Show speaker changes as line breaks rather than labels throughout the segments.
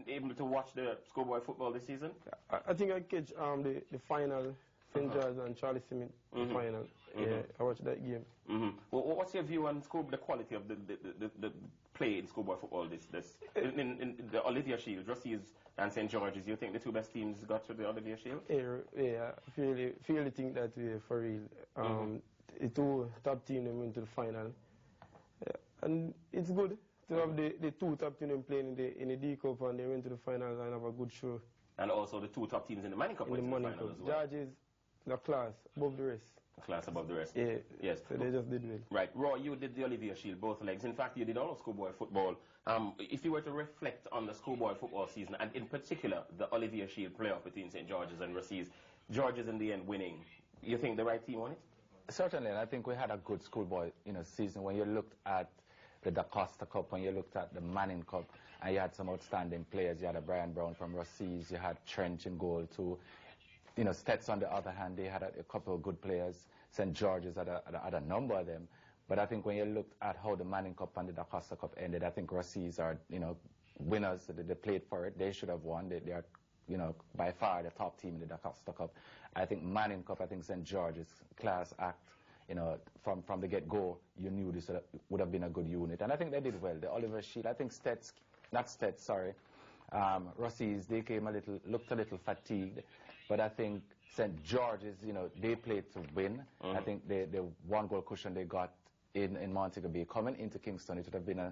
been able to watch the schoolboy football this season?
I think I catch the final, St. George and Charlie Smith, the final. Yeah, I watched that game.
Well, what's your view on the quality of the play in schoolboy football in the Olivia Shield, Rossies and St. George's? You think the two best teams got to the Olivia Shield?
Yeah, I really think that way for real. The two top teams went to the final. And it's good to have the two top teams playing in the D Cup, and they went to the final and have a good show.
And also the two top teams in the Manning Cup went to the final as well.
George's the class above the rest.
A class above the rest.
Yeah.
Yes.
So they just did well.
Right. Roy, you did the Olivia Shield, both legs. In fact, you did all of schoolboy football. If you were to reflect on the schoolboy football season, and in particular the Olivia Shield playoff between St. George's and Rossies, George's in the end winning, you think the right team won it?
Certainly, and I think we had a good schoolboy season. When you looked at the Da Costa Cup, when you looked at the Manning Cup, and you had some outstanding players. You had a Brian Brown from Rossies, you had Trench in goal too. Stets on the other hand, they had a couple of good players. St. George's had a number of them. But I think when you looked at how the Manning Cup and the Da Costa Cup ended, I think Rossies are, winners. They played for it. They should have won. They are, by far the top team in the Da Costa Cup. I think Manning Cup, I think St. George's class act. From the get-go, you knew this would have been a good unit. And I think they did well. The Oliver Shield, I think Rossies, they looked a little fatigued. But I think St. George's, they played to win. I think the one goal cushion they got in Montego Bay coming into Kingston, it would have been a,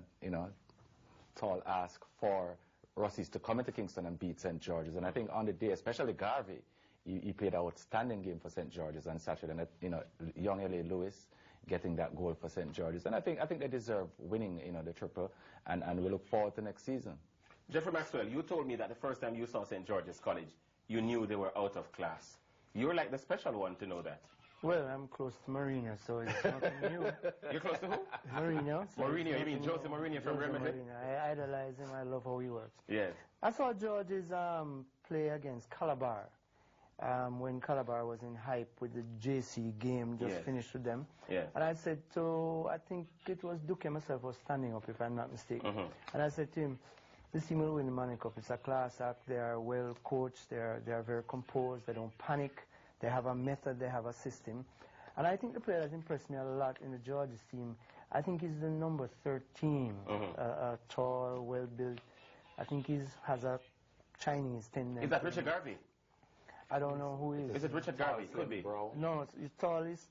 tall ask for Rossies to come into Kingston and beat St. George's. And I think on the day, especially Garvey, he played an outstanding game for St. George's on Saturday. And, young L.A. Lewis getting that goal for St. George's. And I think they deserve winning, the triple. And we look forward to next season.
Jeffrey Maxwell, you told me that the first time you saw St. George's College, you knew they were out of class. You're like the special one to know that.
Well, I'm close to Mourinho, so it's nothing new.
You're close to who?
Mourinho. So
Mourinho, you mean Jose Mourinho from Real Madrid?
I idolize him. I love how he works.
Yes.
I saw George's play against Calabar. When Calabar was in hype with the JC game just finished with them.
Yes.
And I said to, I think it was Duque himself was standing up, if I'm not mistaken. And I said to him, this team will win the Manning Cup. It's a class act. They are well coached. They are very composed. They don't panic. They have a method. They have a system. And I think the player that impressed me a lot in the George's team, I think he's the number 13. Tall, well-built. I think he has a Chinese tendency.
Is that Richard Garvey?
I don't know who he is.
Is it Richard Garvey? Could be.
Bro. No, he's tall. He's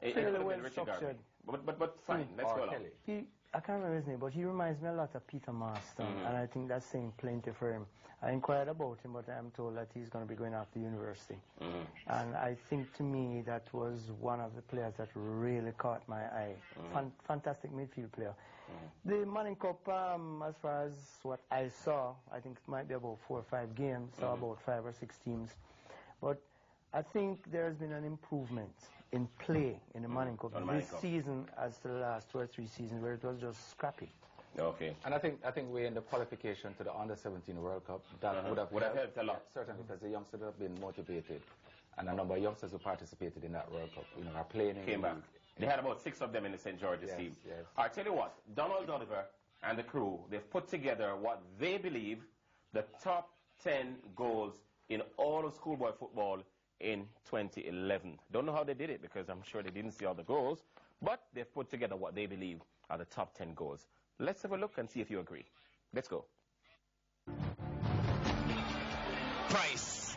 fairly well structured.
But fine, let's go on.
I can't remember his name, but he reminds me a lot of Peter Marston, and I think that's saying plenty for him. I inquired about him, but I'm told that he's going to be going after university. And I think to me that was one of the players that really caught my eye. Fantastic midfield player. The Manning Cup, as far as what I saw, I think it might be about 4 or 5 games, so about 5 or 6 teams. But I think there's been an improvement in play in the Manning Cup this season as to the last 2 or 3 seasons where it was just scrappy.
Okay.
And I think we're in the qualification to the Under-17 World Cup. That would have helped a lot. Certainly, because the youngsters have been motivated. And a number of youngsters who participated in that World Cup, are playing in
Came back. They had about 6 of them in the St. George's team.
Yes.
I tell you what, Donald Oliver and the crew, they've put together what they believe the top 10 goals in all of schoolboy football in 2011. Don't know how they did it because I'm sure they didn't see all the goals, but they've put together what they believe are the top 10 goals. Let's have a look and see if you agree. Let's go.
Price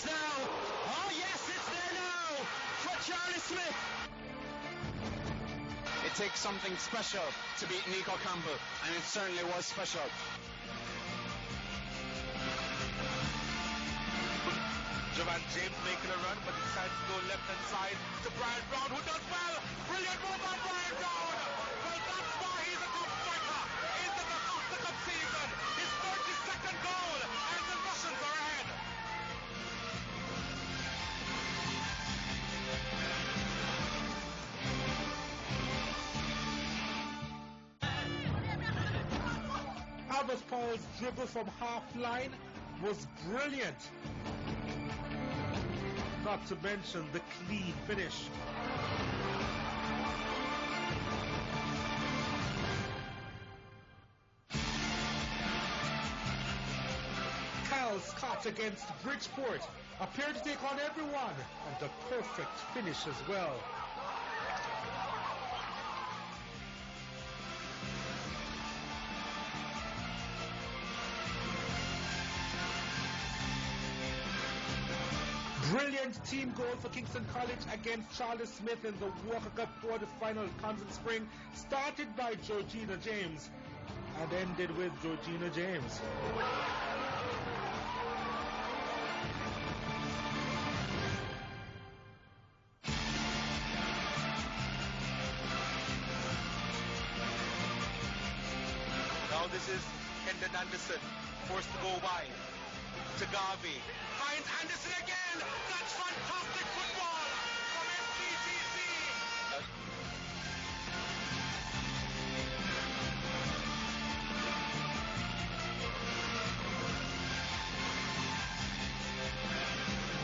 now! Oh yes, it's there now for Charlie Smith! It takes something special to beat Nico Campbell, and it certainly was special. Jovan James making a run, but he decides to go left-hand side to Brian Brown, who does well. Brilliant move on Brian Brown. Well, that's why he's a top striker in the Costa Cup season. His 32nd goal, and the Russians are ahead.
Albert Paul's dribble from half line was brilliant. Not to mention the clean finish. Carl Scott against Bridgeport appeared to take on everyone, and a perfect finish as well. Brilliant team goal for Kingston College against Charles Smith in the Walker Cup quarter-final Constant Spring, started by Georgina James and ended with Georgina James.
Now this is Kendon Anderson, forced to go wide. To Garvey, finds Anderson again. That's fantastic football from FPTC.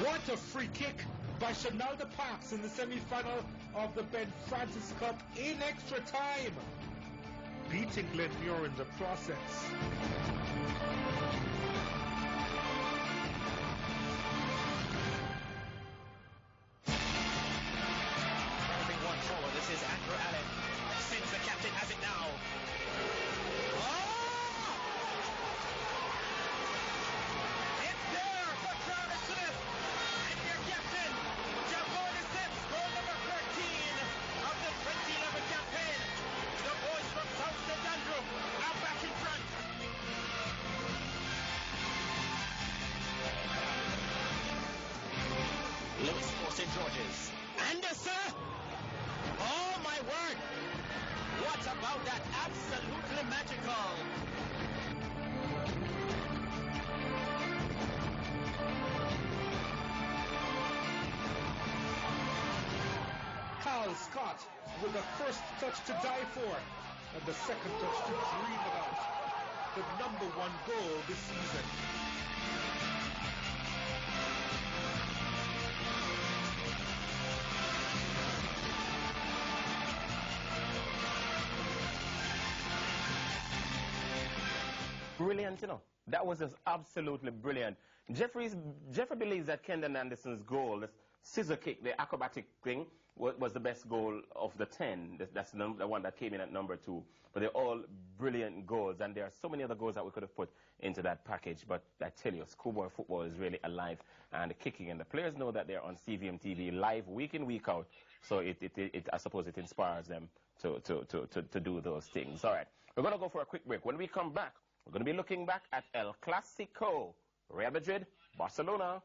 What a free kick by Shanalda Parks in the semi-final of the Ben Francis Cup in extra time, beating Glenmuir in the process.
This is Andrew Allen. Since the captain has it now. Oh! It's there for Travis Smith. And their captain, Javon Sims, goal number 13 of the 2011 campaign. The boys from South St. Andrew are back in front. Lewis for St. George's. Anderson! Oh my word! What about that? Absolutely magical!
Carl Scott with the first touch to die for and the second touch to dream about. The #1 goal this season.
Brilliant, you know. That was just absolutely brilliant. Jeffrey believes that Kendon Anderson's goal, the scissor kick, the acrobatic thing, was the best goal of the 10. That's the one that came in at number 2. But they're all brilliant goals, and there are so many other goals that we could have put into that package. But I tell you, schoolboy football is really alive and kicking, and the players know that they're on CVM TV live week in, week out. So I suppose it inspires them to do those things. All right, we're going to go for a quick break. When we come back, we're going to be looking back at El Clasico, Real Madrid, Barcelona.